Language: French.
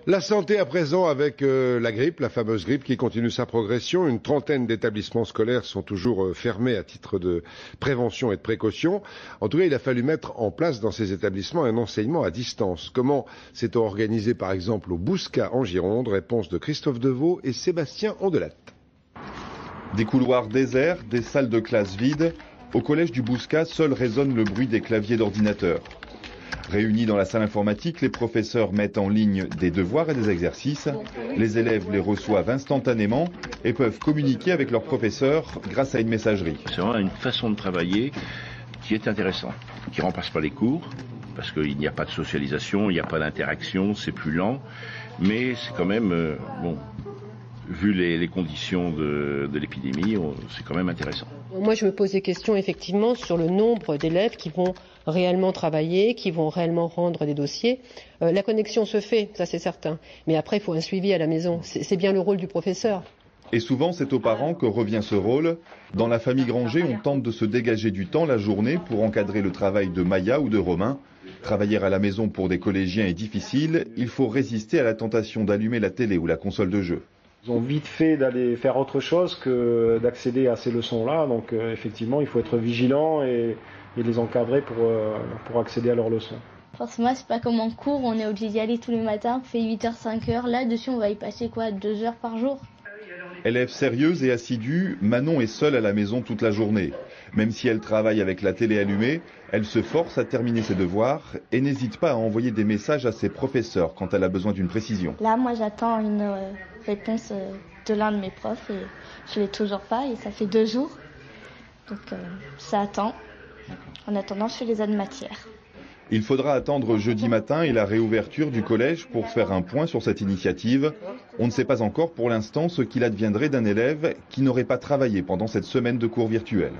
La santé à présent avec la grippe, la fameuse grippe qui continue sa progression. Une trentaine d'établissements scolaires sont toujours fermés à titre de prévention et de précaution. En tout cas, il a fallu mettre en place dans ces établissements un enseignement à distance. Comment s'est-on organisé par exemple au Bouscat en Gironde? Réponse de Christophe Deveau et Sébastien Ondelatte. Des couloirs déserts, des salles de classe vides. Au collège du Bouscat, seul résonne le bruit des claviers d'ordinateur. Réunis dans la salle informatique, les professeurs mettent en ligne des devoirs et des exercices. Les élèves les reçoivent instantanément et peuvent communiquer avec leurs professeurs grâce à une messagerie. C'est vraiment une façon de travailler qui est intéressante, qui ne remplace pas les cours, parce qu'il n'y a pas de socialisation, il n'y a pas d'interaction, c'est plus lent, mais c'est quand même, vu les conditions de l'épidémie, c'est quand même intéressant. Moi, je me pose des questions effectivement sur le nombre d'élèves qui vont réellement travailler, qui vont réellement rendre des dossiers. La connexion se fait, ça c'est certain. Mais après, il faut un suivi à la maison. C'est bien le rôle du professeur. Et souvent, c'est aux parents que revient ce rôle. Dans la famille Granger, on tente de se dégager du temps la journée pour encadrer le travail de Maya ou de Romain. Travailler à la maison pour des collégiens est difficile. Il faut résister à la tentation d'allumer la télé ou la console de jeu. Ils ont vite fait d'aller faire autre chose que d'accéder à ces leçons-là. Donc effectivement, il faut être vigilant et les encadrer pour accéder à leurs leçons. Forcément, c'est pas comme en cours, on est obligé d'y aller tous les matins, on fait 8h, 5h. Là-dessus, on va y passer 2 heures par jour. Élève sérieuse et assidue, Manon est seule à la maison toute la journée. Même si elle travaille avec la télé allumée, elle se force à terminer ses devoirs et n'hésite pas à envoyer des messages à ses professeurs quand elle a besoin d'une précision. Là, moi, j'attends une réponse de l'un de mes profs et je l'ai toujours pas et ça fait 2 jours. Donc ça attend. En attendant, je fais les autres matières. Il faudra attendre jeudi matin et la réouverture du collège pour faire un point sur cette initiative. On ne sait pas encore pour l'instant ce qu'il adviendrait d'un élève qui n'aurait pas travaillé pendant cette semaine de cours virtuels.